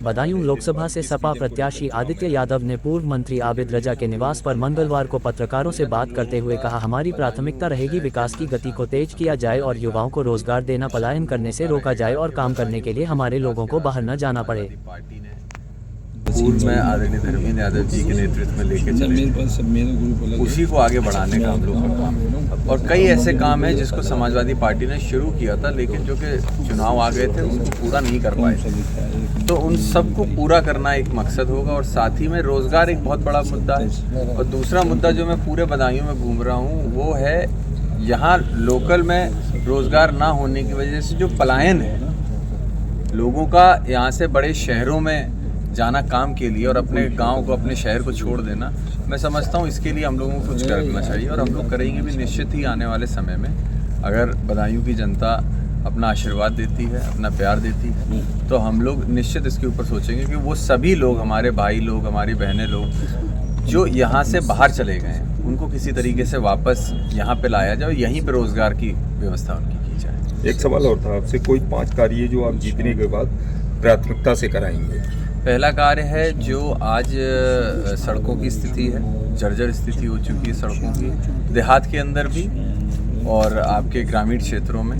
बदायूं लोकसभा से सपा प्रत्याशी आदित्य यादव ने पूर्व मंत्री आबिद रजा के निवास पर मंगलवार को पत्रकारों से बात करते हुए कहा, हमारी प्राथमिकता रहेगी विकास की गति को तेज किया जाए और युवाओं को रोजगार देना, पलायन करने से रोका जाए और काम करने के लिए हमारे लोगों को बाहर न जाना पड़े। पूर्व में आदरणीय धर्मेंद्र यादव जी के नेतृत्व में लेके चले, उसी को आगे बढ़ाने का हम लोग का काम है। और कई ऐसे काम हैं जिसको समाजवादी पार्टी ने शुरू किया था, लेकिन जो कि चुनाव आ गए थे उनको पूरा नहीं कर पाए। तो उन सबको पूरा करना एक मकसद होगा और साथ ही में रोजगार एक बहुत बड़ा मुद्दा है। और दूसरा मुद्दा जो मैं पूरे बदायूं में घूम रहा हूँ वो है यहाँ लोकल में रोजगार ना होने की वजह से जो पलायन है लोगों का, यहाँ से बड़े शहरों में जाना काम के लिए और अपने गांव को, अपने शहर को छोड़ देना, मैं समझता हूँ इसके लिए हम लोगों को कुछ करना चाहिए और हम लोग करेंगे भी निश्चित ही। आने वाले समय में अगर बदायूं की जनता अपना आशीर्वाद देती है, अपना प्यार देती है, तो हम लोग निश्चित इसके ऊपर सोचेंगे कि वो सभी लोग, हमारे भाई लोग, हमारी बहनें लोग जो यहाँ से बाहर चले गए हैं, उनको किसी तरीके से वापस यहाँ पे लाया जाए, यहीं पे रोजगार की व्यवस्था उनकी की जाए। एक सवाल और था आपसे, कोई 5 कार्य जो आप जीतने के बाद प्राथमिकता से कराएंगे? पहला कार्य है जो आज सड़कों की स्थिति है, जर्जर स्थिति हो चुकी है सड़कों की, देहात के अंदर भी और आपके ग्रामीण क्षेत्रों में,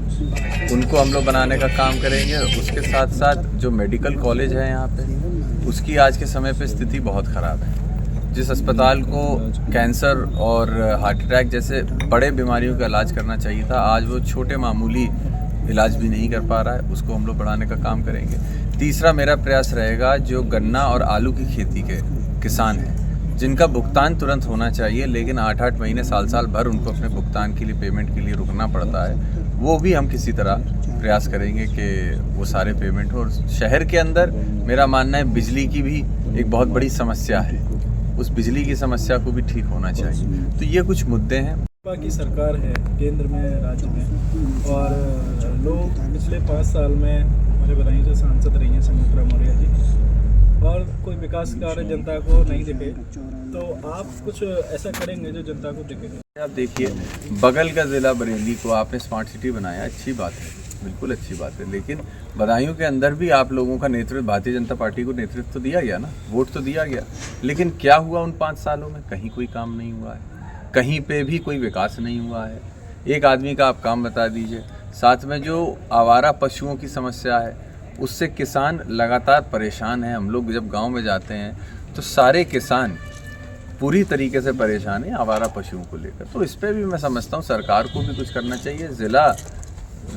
उनको हम लोग बनाने का काम करेंगे। उसके साथ साथ जो मेडिकल कॉलेज है यहाँ पे, उसकी आज के समय पे स्थिति बहुत ख़राब है। जिस अस्पताल को कैंसर और हार्ट अटैक जैसे बड़े बीमारियों का इलाज करना चाहिए था, आज वो छोटे मामूली इलाज भी नहीं कर पा रहा है, उसको हम लोग बढ़ाने का काम करेंगे। तीसरा मेरा प्रयास रहेगा जो गन्ना और आलू की खेती के किसान हैं, जिनका भुगतान तुरंत होना चाहिए, लेकिन 8-8 महीने, साल भर उनको अपने भुगतान के लिए, पेमेंट के लिए रुकना पड़ता है, वो भी हम किसी तरह प्रयास करेंगे कि वो सारे पेमेंट हो। और शहर के अंदर मेरा मानना है बिजली की भी एक बहुत बड़ी समस्या है, उस बिजली की समस्या को भी ठीक होना चाहिए। तो ये कुछ मुद्दे हैं। की सरकार है केंद्र में, राज्य में, और लोग पिछले 5 साल में हमारे बदायूं से सांसद रही हैं संगीता मौर्य जी, और कोई विकास कार्य जनता को नहीं दिखे, तो आप कुछ ऐसा करेंगे जो जनता को दिखेगा? आप देखिए, बगल का ज़िला बरेली को आपने स्मार्ट सिटी बनाया, अच्छी बात है, बिल्कुल अच्छी बात है, लेकिन बदायूं के अंदर भी आप लोगों का नेतृत्व, भारतीय जनता पार्टी को नेतृत्व तो दिया गया ना, वोट तो दिया गया, लेकिन क्या हुआ उन 5 सालों में? कहीं कोई काम नहीं हुआ है, कहीं पे भी कोई विकास नहीं हुआ है। एक आदमी का आप काम बता दीजिए। साथ में जो आवारा पशुओं की समस्या है, उससे किसान लगातार परेशान हैं। हम लोग जब गांव में जाते हैं तो सारे किसान पूरी तरीके से परेशान हैं आवारा पशुओं को लेकर। तो इस पर भी मैं समझता हूँ सरकार को भी कुछ करना चाहिए, ज़िला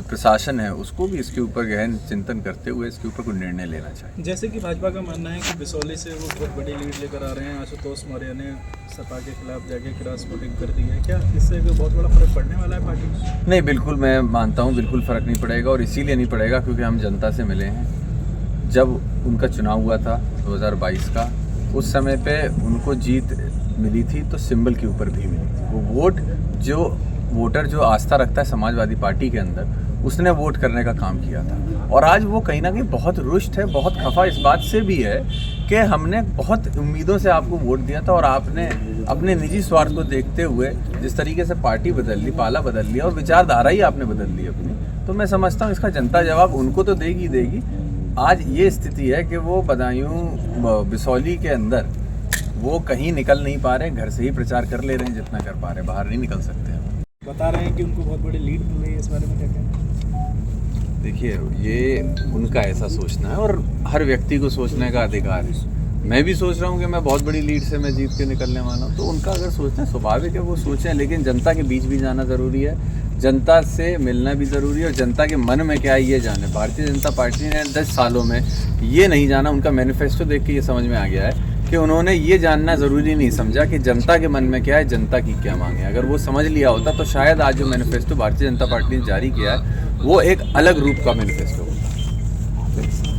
प्रशासन है उसको भी इसके ऊपर गहन चिंतन करते हुए इसके ऊपर कोई निर्णय लेना चाहिए। जैसे कि भाजपा का मानना है कि बिसौली से वो बहुत बड़ी लीड लेकर आ रहे हैं, आशुतोष मौर्य ने सपा के खिलाफ जाके क्रॉस वोटिंग कर दी है, क्या इससे कोई बहुत बड़ा फर्क पड़ने वाला है पार्टी में? नहीं, बिल्कुल मैं मानता हूँ बिल्कुल फ़र्क नहीं पड़ेगा, और इसीलिए नहीं पड़ेगा क्योंकि हम जनता से मिले हैं। जब उनका चुनाव हुआ था 2022 का, उस समय पे उनको जीत मिली थी तो सिंबल के ऊपर भी मिली थी। वो वोट जो वोटर जो आस्था रखता है समाजवादी पार्टी के अंदर, उसने वोट करने का काम किया था। और आज वो कहीं ना कहीं बहुत रुष्ट है, बहुत खफा इस बात से भी है कि हमने बहुत उम्मीदों से आपको वोट दिया था और आपने अपने निजी स्वार्थ को देखते हुए जिस तरीके से पार्टी बदल ली, पाला बदल लिया और विचारधारा ही आपने बदल ली अपनी। तो मैं समझता हूँ इसका जनता जवाब उनको तो देगी। आज ये स्थिति है कि वो बदायूं बिसौली के अंदर वो कहीं निकल नहीं पा रहे, घर से ही प्रचार कर ले रहे हैं जितना कर पा रहे, बाहर नहीं निकल सकते। बता रहे हैं कि उनको बहुत बड़ी लीड मिल रही है, इस बारे में क्या कहना? देखिए, ये उनका ऐसा सोचना है और हर व्यक्ति को सोचने का अधिकार है। मैं भी सोच रहा हूँ कि मैं बहुत बड़ी लीड से मैं जीत के निकलने वाला हूँ, तो उनका अगर सोचना स्वाभाविक है, वो सोचें, लेकिन जनता के बीच भी जाना ज़रूरी है, जनता से मिलना भी ज़रूरी है और जनता के मन में क्या है ये जाने। भारतीय जनता पार्टी ने 10 सालों में ये नहीं जाना, उनका मैनिफेस्टो देख के ये समझ में आ गया है कि उन्होंने ये जानना ज़रूरी नहीं समझा कि जनता के मन में क्या है, जनता की क्या मांग है। अगर वो समझ लिया होता तो शायद आज जो मैनिफेस्टो भारतीय जनता पार्टी ने जारी किया है वो एक अलग रूप का मैनिफेस्टो होता।